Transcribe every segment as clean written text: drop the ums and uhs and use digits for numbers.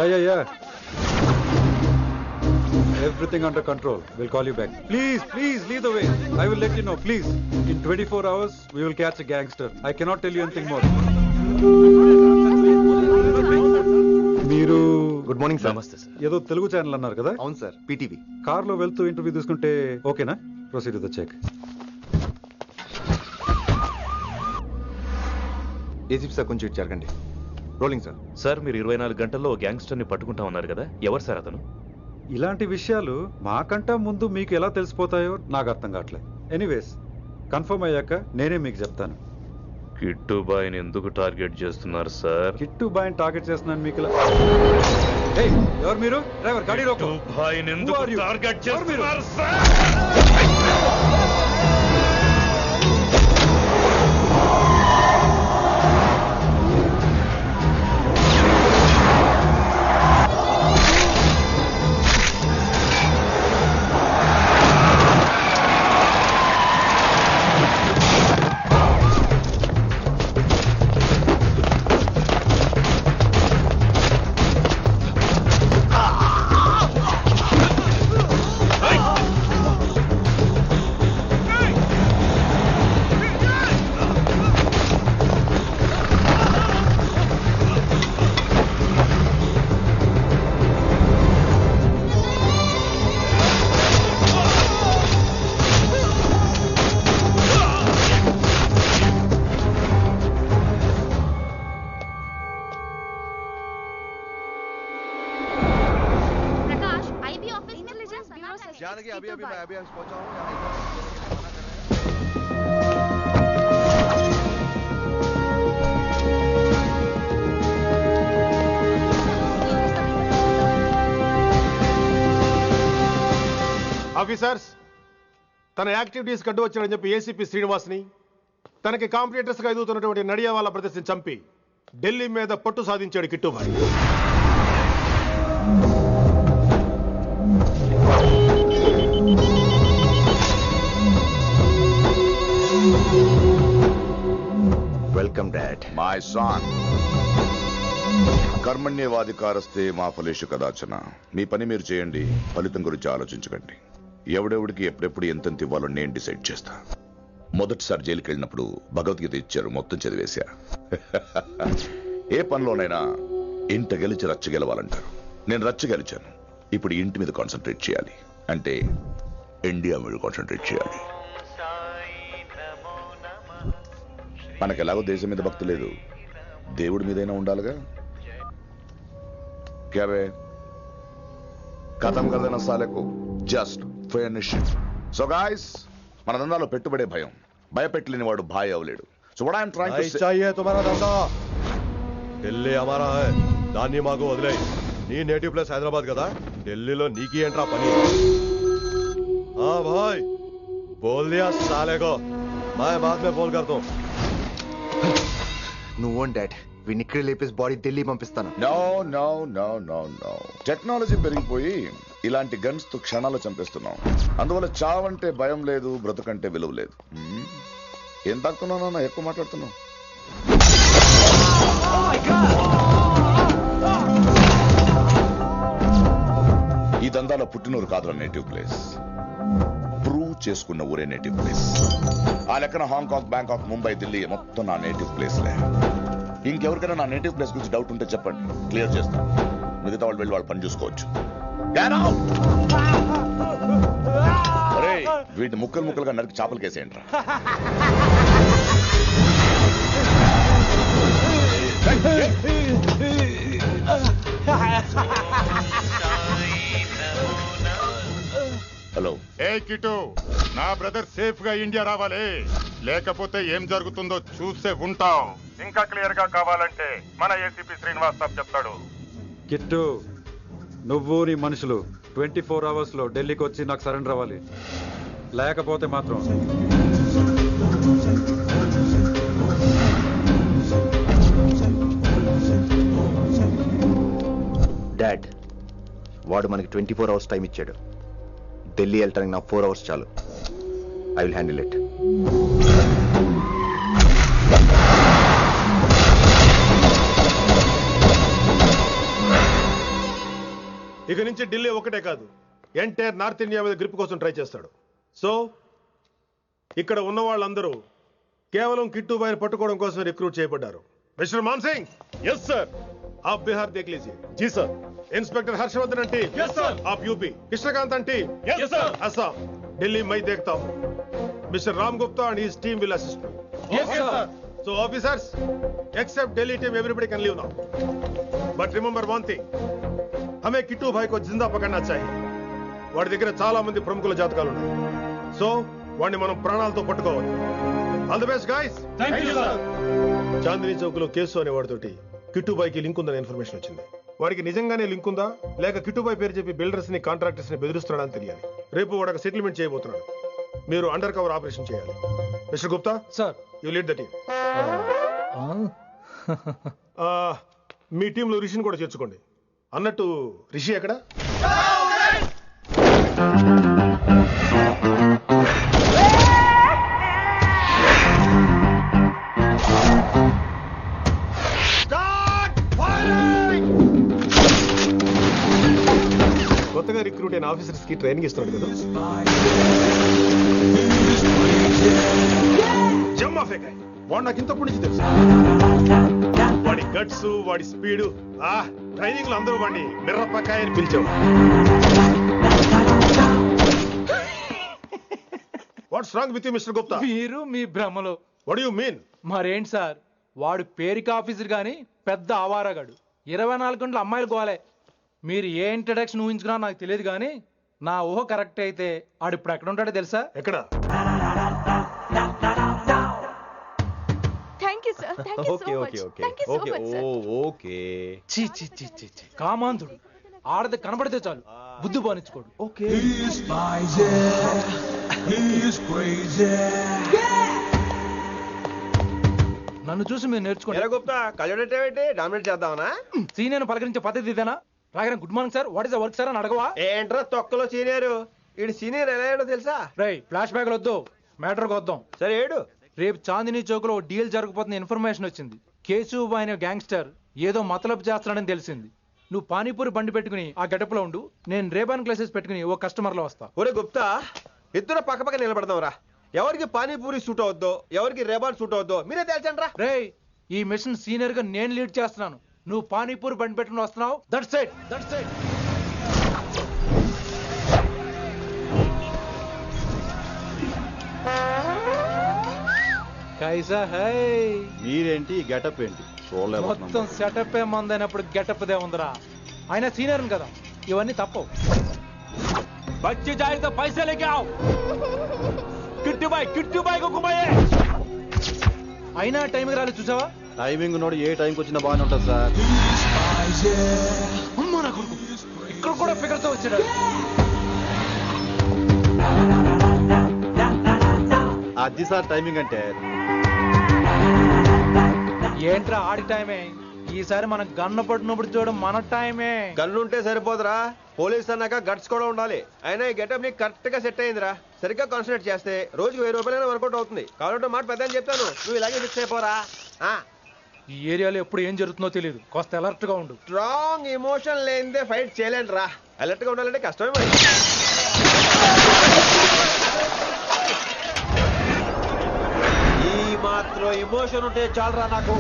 Yeah. Everything under control. We'll call you back. Please, lead the way. I will let you know, please. In 24 hours, we will catch a gangster. I cannot tell you anything more. మీరు good morning sir. నమస్తే sir. ఏదో Telugu channel అన్నారు కదా? అవును sir, PTV. కార్లో వెళ్తూ interview తీసుకుంటే ఓకేనా? Proceed the check. ACP sir కొంచెం ఇటు జరగండి. Rolling sir. సార్ మీరు 24 గంటల్లో గ్యాంగ్స్టర్ని పట్టుకుంటా ఉన్నారు కదా, ఎవరు సార్ అతను? ఇలాంటి విషయాలు మాకంటా ముందు మీకు ఎలా తెలిసిపోతాయో నాకు అర్థం కావట్లేదు. ఎనీవేస్, కన్ఫర్మ్ అయ్యాక నేనే మీకు చెప్తాను. కిట్టుబాయిని ఎందుకు టార్గెట్ చేస్తున్నారు సార్? కిట్టు బాయ్ని టార్గెట్ చేస్తున్నాను మీకు. ఎవరు మీరు? డ్రైవర్ గాడి రోకో. కిట్టుబాయిని ఎందుకు టార్గెట్ చేస్తున్నారు సార్? जानकी अभी मैं पहुंचा हूं. ఆఫీసర్స్, తన యాక్టివిటీస్ కడ్డు వచ్చాడని చెప్పి ఏసీపీ శ్రీనివాస్ని, తనకి కాంపిటేటర్స్ గా ఎదుగుతున్నటువంటి నడియా వాళ్ళ ప్రదర్శన చంపి ఢిల్లీ మీద పట్టు సాధించాడు Kittubhai. Welcome dad. My son, కర్మణ్యవాధికారస్తే మా ఫలేషు కదాచన. మీ పని మీరు చేయండి, ఫలితం గురించి ఆలోచించకండి. ఎవడెవడికి ఎప్పుడెప్పుడు ఎంతెంత ఇవ్వాలో నేను డిసైడ్ చేస్తా. మొదటిసారి జైలుకి వెళ్ళినప్పుడు భగవద్గీత ఇచ్చారు, మొత్తం చదివేశా. ఏ పనిలోనైనా ఇంట గెలిచి రచ్చ గెలవాలంటారు. నేను రచ్చ గెలిచాను. ఇప్పుడు ఇంటి మీద కాన్సన్ట్రేట్ చేయాలి, అంటే ఇండియా మీద కాన్సన్ట్రేట్ చేయాలి. మనకు ఎలాగో దేశం మీద భక్తి లేదు, దేవుడి మీదైనా ఉండాలిగా. క్యాబే కథం కదన సాలకు జస్ట్ ఫినిష్. సో గాయ్స్, మన దందాలో పెట్టుబడే భయం. భయపెట్టలేని వాడు భాయ్ అవలేడు. So what I'm trying to say, चाहिए तुम्हारा धंधा. ఢిల్లీ हमारा है. దాన్ని మాకు వదిలేయ్. నీ నేటివ్ ప్లేస్ హైదరాబాద్ కదా, ఢిల్లీలో నీకి ఏంట్రా పని? हाँ भाई, बोल दिया साले को. मैं बाद में फोन करता हूँ. నువ్వు డాడ్, వీడిని ఇక్కడ లేపేసి బాడీ ఢిల్లీ పంపిస్తాను. No no no no no. Technology పెరిగిపోయి ఇలాంటి గన్స్ తో క్షణాలు చంపేస్తున్నాం. అందువల్ల చావంటే భయం లేదు, బ్రతుకంటే విలువ లేదు. ఏం తాకుతున్నావు? ఎక్కువ మాట్లాడుతున్నావు. ఈ దందాలో పుట్టినూరు కాదు నేటివ్ ప్లేస్, ప్రూవ్ చేసుకున్న ఊరే నేటివ్ ప్లేస్. ఆ లెక్కన హాంకాంగ్, బ్యాంకాక్, ముంబై, ఢిల్లీ మొత్తం నా నేటివ్ ప్లేస్లే. ఇంకెవరికైనా నా నేటివ్ ప్లేస్ గురించి డౌట్ ఉంటే చెప్పండి, క్లియర్ చేస్తాను. మిగతా వాళ్ళు వెళ్ళి వాళ్ళ పని చూసుకోవచ్చు. వీటిని ముక్కలు ముక్కలుగా నరికి చేపలు కేసేయండి రా. హలో. ఏ కిటు, నా బ్రదర్ సేఫ్ గా ఇండియా రావాలి, లేకపోతే ఏం జరుగుతుందో చూసే ఉంటాం. ఇంకా క్లియర్ గా కావాలంటే మన ఏసీపీ శ్రీనివాస్ సాబ్ చెప్తాడు. కిట్టు, నువ్వు నీ మనుషులు 24 hours లో ఢిల్లీకి వచ్చి నాకు సరెండర్ అవ్వాలి. లేకపోతే మాత్రం డాడ్, వాడు మనకి 24 hours టైం ఇచ్చాడు. ఢిల్లీ వెళ్ళటానికి నాకు 4 hours చాలు. I will handle it. ఇక నుంచి ఢిల్లీ ఒకటే కాదు, ఎంటైర్ నార్త్ ఇండియా మీద గ్రిప్ కోసం ట్రై చేస్తాడు. సో ఇక్కడ ఉన్న వాళ్ళందరూ కేవలం కిట్టుబాయిని పట్టుకోవడం కోసం రిక్రూట్ చేయబడ్డారు. Mister Maan Singh, yes sir. आप बिहार देख लीजिए. जी sir. Inspector Harshvardhan team, yes sir. आप UP. Krishnakant team, yes sir. Assam. Delhi मैं देखता हूँ. Mister Ram Gupta and his team will assist me. Yes sir. So officers, except Delhi team, everybody can leave now. But remember one thing, हमें किट्टू भाई को जिंदा पकड़ना चाहिए. వాడి దగ్గర చాలా మంది ప్రముఖుల జాతకాలు ఉన్నాయి. సో వాడిని మనం ప్రాణాలతో పట్టుకోవాలి. All the best guys. Thank you sir. Chandni Chowk లో కేసు అనే వాడితోటి కిట్టుబాయికి లింక్ ఉందని ఇన్ఫర్మేషన్ వచ్చింది. వాడికి నిజంగానే లింక్ ఉందా లేక కిట్టుబాయి పేరు చెప్పి బిల్డర్స్ ని కాంట్రాక్టర్స్ ని బెదిరిస్తున్నాడని తెలియాలి. రేపు వాడు ఒక సెటిల్మెంట్ చేయబోతున్నాడు. మీరు అండర్ కవర్ ఆపరేషన్ చేయాలి. Mister Gupta sir. You lead the team. మీ టీంలో రిషిని కూడా చేర్చుకోండి. అన్నట్టు రిషి ఎక్కడ? కొత్తగా రిక్రూట్ అయిన ఆఫీసర్స్ కి ట్రైనింగ్ ఇస్తున్నాడు కదా. జమ్మా ఫేకాయ్. వాడు నాకు ఇంతప్పటి నుంచి తెలుసు. వాడి గట్స్, వాడి స్పీడ్, ట్రైనింగ్ లో అందరూ వాడిని మిర్రపకాయ అని పిలిచావు. What's wrong with you mister Gupta? మీరు మీ భ్రమలో. What you mean? మరేంటి సార్, వాడు పేరుకి ఆఫీసర్ గాని పెద్ద ఆవారగాడు. 24 గంటలు అమ్మాయిలు గోలే. మీరు ఏ ఇంట్రడక్షన్ ఊహించుకున్నా నాకు తెలియదు కానీ నా ఊహ కరెక్ట్ అయితే ఆడు ఇప్పుడు ఎక్కడ ఉంటాడో తెలుసా? ఎక్కడ? చీ చీ చీ చీ చీ. కామాంధుడు. ఆడది కనబడితే చాలు బుద్ధి బానించుకోడు. ఓకే. నన్ను చూసి మీరు నేర్చుకోండి. గుప్తా కళ్ళొడేటేంటి? డామినేట్ చేద్దామనా? సీనియర్ పలకరించే పద్ధతి ఇదేనా? రాగానే good morning sir, what is the work sir అని అడగవా? ఏంట్రా తొక్కలో సీనియర్? ఈడు సీనియర్ ఎలా ఏడో తెలుసా? రై ఫ్లాష్ బ్యాక్ వద్దు, మ్యాటర్కి వద్దాం. సరే ఏడు. రేపు చాందినీ చౌక్ లో డీల్ జరగబోతున్న ఇన్ఫర్మేషన్ వచ్చింది. కేశూబాయ్ అనే గ్యాంగ్స్టర్ ఏదో మతలబు చేస్తున్నాడని తెలిసింది. నువ్వు పానీపూరి బండి పెట్టుకుని ఆ గెటప్ లో ఉండు, నేను రేబాన్ క్లాసెస్ పెట్టుకుని ఓ కస్టమర్ లో వస్తా. ఒరే గుప్తా, ఇద్దరు పక్క పక్క నిలబడదాం రా. ఎవరికి పానీపూరి సూట్ అవుద్దో, ఎవరికి రేబాన్ సూట్ అవుద్దో మీరే తేల్చండి రా. రే, ఈ మిషన్ సీనియర్ గా నేను లీడ్ చేస్తున్నాను. నువ్వు పానీపూరి బండి పెట్టుకుని వస్తున్నావు. That's it, that's it. కైసా హై? మీరేంటి గెటప్ ఏంటి? మొత్తం సెటప్ ఏ మందైనప్పుడు గెటప్ దే ఉందిరా. ఆయన సీనియర్ కదా, ఇవన్నీ తప్పవు. బచ్చి జాయితో పైసా లేకే ఆవ్. కిట్టుబాయ్ को घुमाए. అయినా టైంకి రాలేదు చూసావా? టైమింగ్ నోడు ఏ టైంకి వచ్చినా బాగానే ఉంటుంది సార్. అమ్మా నా కొడుకు ఇక్కడ కూడా ఫిగర్ తో వచ్చాడు. అది సార్ టైమింగ్ అంటే. ఏంట్రా ఆడి టైమే? ఈసారి మనం గన్ను పట్టినప్పుడు చూడడం మన టైమే. గన్ను ఉంటే సరిపోదురా, పోలీస్ అన్నాక గట్స్ కూడా ఉండాలి. అయినా ఈ గెటప్ నీకు కరెక్ట్ గా సెట్ అయిందిరా. సరిగ్గా కాన్సన్ట్రేట్ చేస్తే రోజుకి 1000 రూపాయలైనా వర్కౌట్ అవుతుంది. కాబట్టి మాట పెద్ద అని చెప్తాను, నువ్వు ఇలాగే ఫిక్స్ అయిపోరా. ఈ ఏరియాలో ఎప్పుడు ఏం జరుగుతుందో తెలియదు, కాస్త అలర్ట్ గా ఉండు. స్ట్రాంగ్ ఎమోషన్ లేనిదే ఫైట్ చేయలేండి రా. అలర్ట్ గా ఉండాలంటే కష్టమే మరి. ఈ మాత్రం ఎమోషన్ ఉంటే చాలరా నాకు.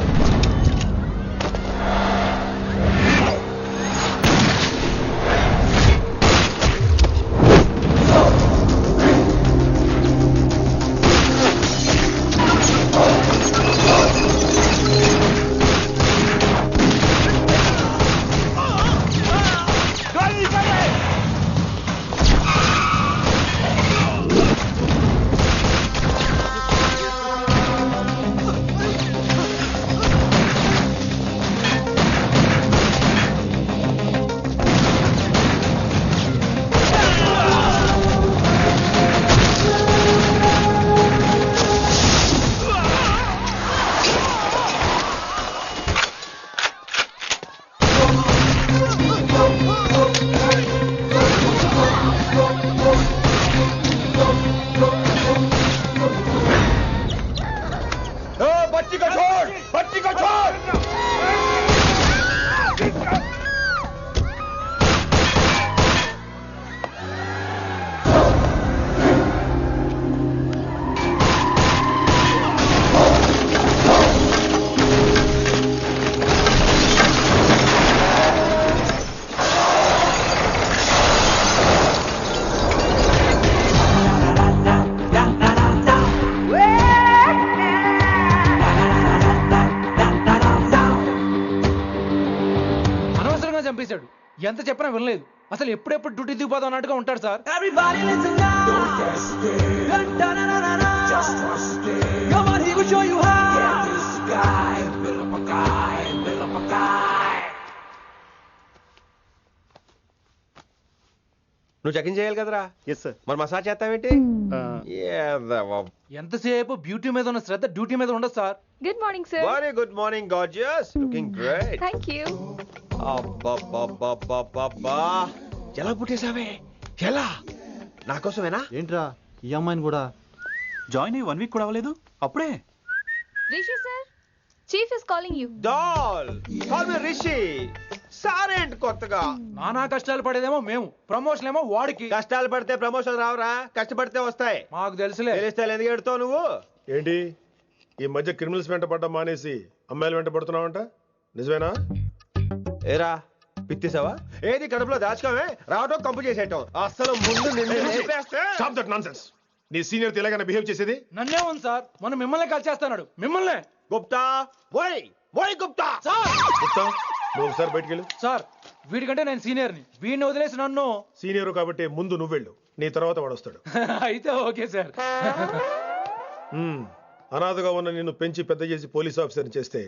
ఎంత చెప్పినా వినలేదు. అసలు ఎప్పుడెప్పుడు డ్యూటీ దిగిపోదాం అన్నట్టుగా ఉంటాడు సార్. నువ్వు చెకింగ్ చేయాలి కదరా? Yes sir. మరి మసాజ్ చేస్తావేంటి? ఎంతసేపు బ్యూటీ మీద ఉన్న శ్రద్ధ డ్యూటీ మీద ఉండదు sir. Good morning sir. Very good morning gorgeous, looking great. Thank you. అబ్బబ్బబ్బబ్బబ్బా, ఎలా పుట్టేసావే? ఎలా? నా కోసమేనా? ఏంట్రా ఈ అమ్మాయిని కూడా జాయిన్ అయ్యి 1 వీక్ కూడా అవ్వలేదు అప్పుడే. Rishi sir, chief is calling you. Doll call me Rishi. సారేంటి కొత్తగా? నానా కష్టాలు పడేదేమో మేము, ప్రమోషన్ ఏమో వాడికి. కష్టాలు పడితే ప్రమోషన్ రావురా, కష్టపడితే వస్తాయి. మాకు తెలుసులే. తెలిస్తే ఎందుకు ఎడుతావు నువ్వు? ఏంటి ఈ మధ్య క్రిమినల్స్ వెంట పడ్డం మానేసి అమ్మాయిలు వెంట పడుతున్నావంట, నిజమేనా? ఏరా పిత్తిసావా? ఏది కడుపులో దాచుకోవే, రావటం కంపు చేసేయటం. అసలు ముందు నిన్ను లేపేస్తే. Stop that nonsense. నీ సీనియర్ తెలంగాణ బిహేవ్ చేసేది నన్నే ఉంది సార్. మనం మిమ్మల్ని కాల్ చేస్తున్నాడు. మిమ్మల్ని. గుప్తా ఓయ్ ఓయ్ గుప్తా. గుప్తా, నువ్వు ఒకసారి బయటికి వెళ్ళు. సార్ వీడికంటే నేను సీనియర్ని, వీడిని వదిలేసి నన్ను. సీనియర్ కాబట్టి ముందు నువ్వు వెళ్ళు, నీ తర్వాత వాడు వస్తాడు. అయితే ఓకే సార్. అనాథగా ఉన్న నిన్ను పెంచి పెద్ద చేసి పోలీస్ ఆఫీసర్ని చేస్తే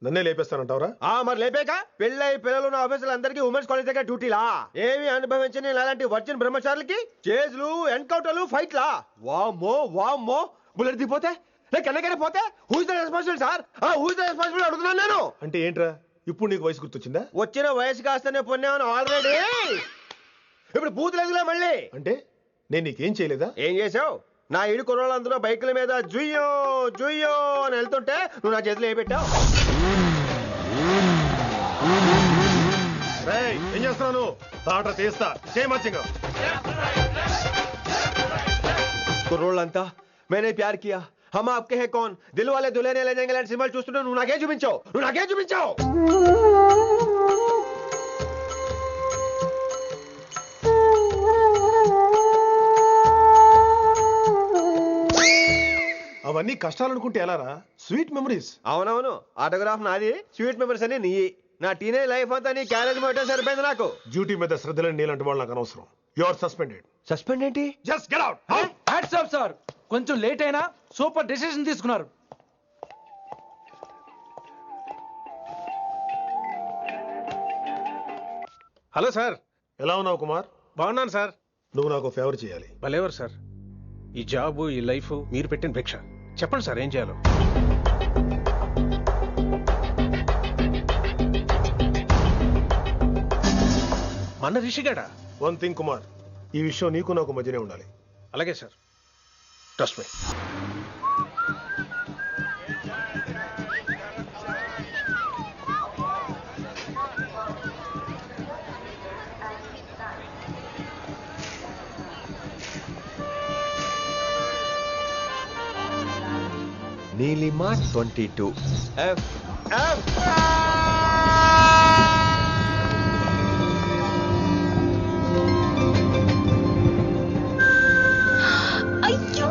నన్నే లేపేస్తానంటావరా? మరి లేపాక పెళ్ళై పిల్లలు ఉన్న ఆఫీసులు అందరికీ ఉమెన్స్ కాలేజ్ దగ్గర డ్యూటీలా? ఏమి అనుభవించని అలాంటి వర్జిన్ బ్రహ్మచారులకి చేజ్లు, ఎన్కౌంటర్లు, ఫైట్లా? వామ్మో వామ్మో, బుల్లెట్ దిగిపోతే లేక ఎన్నకైనా పోతే who is the responsible sir? Who is the responsible అడుగుతున్నాను నేను. అంటే ఏంట్రా ఇప్పుడు నీకు వయసు గుర్తొచ్చిందా? వచ్చిన వయసు కాస్తనే పొన్నాను ఆల్రెడీ. ఇప్పుడు బూతులేదులే మళ్ళీ. అంటే నేను నీకేం చేయలేదా? ఏం చేసావు? నా ఇడు కుర్రోళ్ళందరూ బైకుల మీద జుయ్యో జుయ్యో అని వెళ్తుంటే నువ్వు నా చేతిలో ఏ పెట్టావు? ఏం చేస్తున్నాను? తాట తీస్తా చేయమచ్చంగా. కుర్రోళ్ళంతా మేనే ప్యార్ కియా, హమ్ ఆప్కే హై కౌన్, దిల్ వాలే దుల్హనే లే జాయేంగే లాంటి సినిమాలు చూస్తుంటే నువ్వు నాకేం చూపించావు? నువ్వు నాకేం చూపించావు? అవన్నీ కష్టాలు అనుకుంటే ఎలారా? Sweet memories. అవునవును, ఆటోగ్రాఫ్ నాది, స్వీట్ మెమరీస్ అని నీ. నా టీనేజ్ లైఫ్ అంతా నీ క్యారేజ్ మొత్తం సరిపోయింది నాకు. డ్యూటీ మీద శ్రద్ధలేని నీలాంటి వాళ్ళు నాకు అనవసరం. You are suspended. సస్పెండ్ ఏంటి? Just get out. Hats off sir, కొంచెం లేట్ అయినా సూపర్ డెసిషన్ తీసుకున్నారు. Hello sir. ఎలా ఉన్నావు కుమార్? బాగున్నాను సార్. నువ్వు నాకు ఫేవర్ చేయాలి. భలేవారు సార్. ఈ జాబు, ఈ లైఫ్ మీరు పెట్టిన భిక్ష. చెప్పండి సార్ ఏం చేయాలో. మన రిషిగాడా? వన్ థింగ్ కుమార్, ఈ విషయం నీకు నాకు మధ్యనే ఉండాలి. అలాగే sir, trust me. Neelima 22 F F. అయ్యో,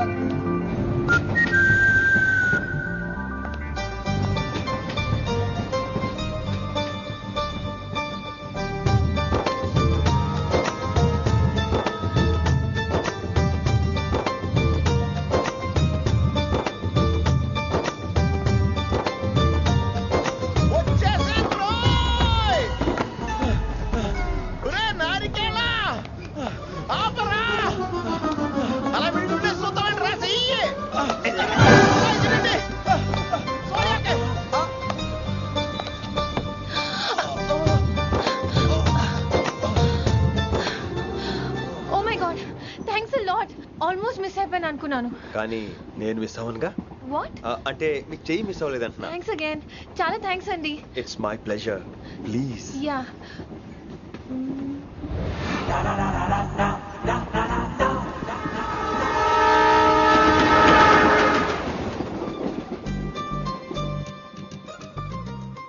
ఆల్మోస్ట్ మిస్ అయిపోయాను అనుకున్నాను. కానీ నేను మిస్ అవ్వనుగా. వాట్? అంటే మీకు చెయ్యి మిస్ అవ్వలేదంటున్నా. Thanks again. చాలా థ్యాంక్స్ అండి. It's my pleasure. Please. Yeah.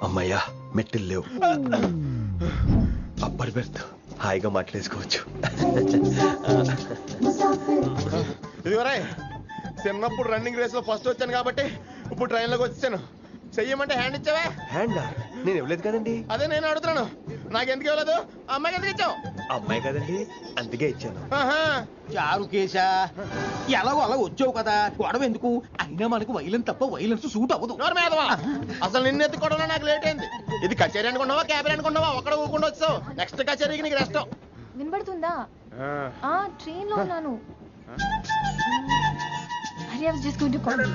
అమ్మయ్యా, మెట్టులు లేవు. అప్పటి బెర్త్ హాయిగా మాట్లాడేసుకోవచ్చు. ఇదిగోరా, చిన్నప్పుడు రన్నింగ్ రేస్ లో ఫస్ట్ వచ్చాను కాబట్టి ఇప్పుడు ట్రైన్ లోకి వచ్చాను. చెయ్యమంటే హ్యాండ్ ఇచ్చావా? హ్యాండా? నేను ఇవ్వలేదు కదండి. అదే నేను అడుగుతున్నాను. నాకెందుకు ఇవ్వలేదు అమ్మాయికి ఎందుకు ఇచ్చావు? అమ్మాయి కదండి అందుకే ఇచ్చాను. చారు కేశా ఎలాగో అలా వచ్చావు కదా గొడవ ఎందుకు? అయినా మనకు వైలెన్స్ తప్ప వైలెన్స్ సూట్ అవ్వదు. అసలు నిన్ను ఎత్తుకోవడంలో నాకు లేట్ అయింది. ఇది కచేరీ అనుకున్నావా క్యాబిన్ అనుకున్నావా? ఒక్కడ ఊకుండా వచ్చావు. నెక్స్ట్ కచేరీకి నీకు రెస్ట్. వినబడుతుందా? ట్రైన్ లో ఉన్నాను. I was just going to call you.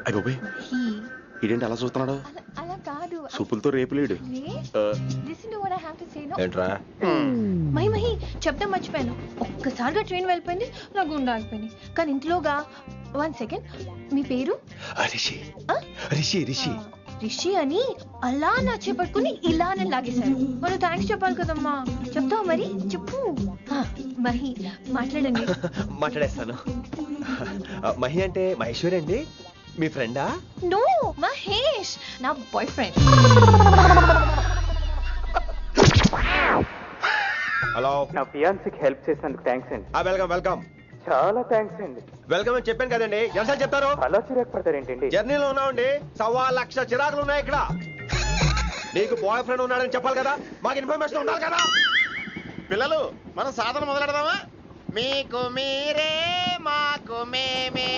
అయ్యో ఇదేంటి అలా చూస్తున్నాడు? అలా కాదు. సూపులతో రేపులేడు. Listen to what I have to say now. ఏంట్రా? మహి చెప్తాం మర్చిపోయాను. ఒక్కసారిగా ట్రైన్ వెళ్ళిపోయింది, నా గుండె ఆగిపోయింది. కానీ ఇంట్లోగా 1 సెకండ్. మీ పేరు? రిషి. రిషి రిషి రిషి అని అలా నా చేపట్టుకుని ఇలా నన్ను లాగేశారు. మనం థ్యాంక్స్ చెప్పాలి కదమ్మా. చెప్తావు మరి? చెప్పు. మహి మాట్లాడండి. మాట్లాడేస్తాను. మహి అంటే మహేశ్వరి అండి, మీ ఫ్రెండా? నో, మహేష్ నా బాయ్ ఫ్రెండ్. హలో. నా ఫియాన్సీకి హెల్ప్ చేసినందుకు థ్యాంక్స్ అండి. Welcome welcome. చాలా థ్యాంక్స్ అండి. వెల్కమ్ అని చెప్పాను కదండి. ఎంత చెప్తారు? అలా చిరాకు పడతారేంటండి? జర్నీలో ఉన్నామండి. 1,00,000 చిరాకులు ఉన్నాయి ఇక్కడ. నీకు బాయ్ ఫ్రెండ్ ఉన్నాడని చెప్పాలి కదా, మాకు ఇన్ఫర్మేషన్ ఉండాలి కదా. పిల్లలు మనం సాధన మొదలెడదామా? మీకు మీరే మాకు మేమే.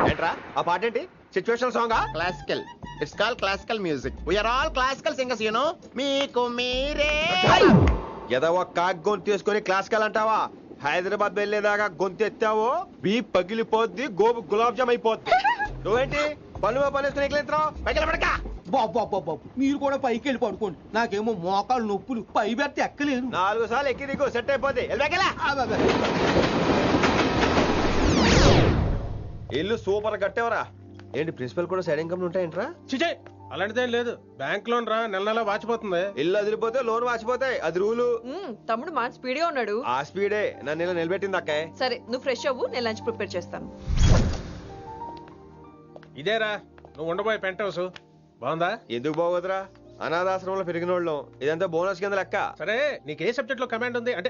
ఏంట్రా ఆ పాట ఏంటి? Situation song? Classical. It's call classical music. We are all classical singers you know. మీకు మీరే. ఏదో ఒక కాక్ గొంతు తీసుకొని క్లాసికల్ అంటావా? హైదరాబాద్ వెళ్ళేదాకా గొంతు ఎత్తావో బీ పగిలిపోద్ది, గోబు గులాబ్ జామ్ అయిపోద్ది. నువ్వేంటి పనులు పనిస్తున్నా ఎట్లెత్తావు? పైకి పడక. బాబు మీరు కూడా పైకి వెళ్ళి పడుకోండి. నాకేమో మోకాలు నొప్పులు, పై బెర్త ఎక్కలేదు. 4 సార్లు ఎక్కి దిగు సెట్ అయిపోద్ది. ఇల్లు సూపర్ కట్టేవరా. ఏంటి ప్రిన్సిపల్ కూడా సైడ్ ఇన్కమ్ ఉంటాయంట్రా? చిచే అలాంటిదేం లేదు. బ్యాంక్ లోన్ రా, నెల నెల వాచిపోతుంది. ఇల్లు అదిరిపోతే లోన్ వాచిపోతాయి, అది రూలు. తమ్ముడు మా స్పీడ్ గా ఉన్నాడు. ఆ స్పీడే నన్ను ఇలా నిలబెట్టింది అక్కాయ్. సరే నువ్వు ఫ్రెష్ అవ్వు, నేను లంచ్ ప్రిపేర్ చేస్తాను. ఇదేరా నువ్వు ఉండబోయే పెంట్ హౌస్. బాగుందా? ఎందుకు బాగోదురా, అనాథాశ్రమంలో పెరిగిన వాళ్ళం. ఇదంతా బోనస్ కింద లెక్క. సరే నీకు ఏ సబ్జెక్ట్ లో కమాండ్ ఉంది అంటే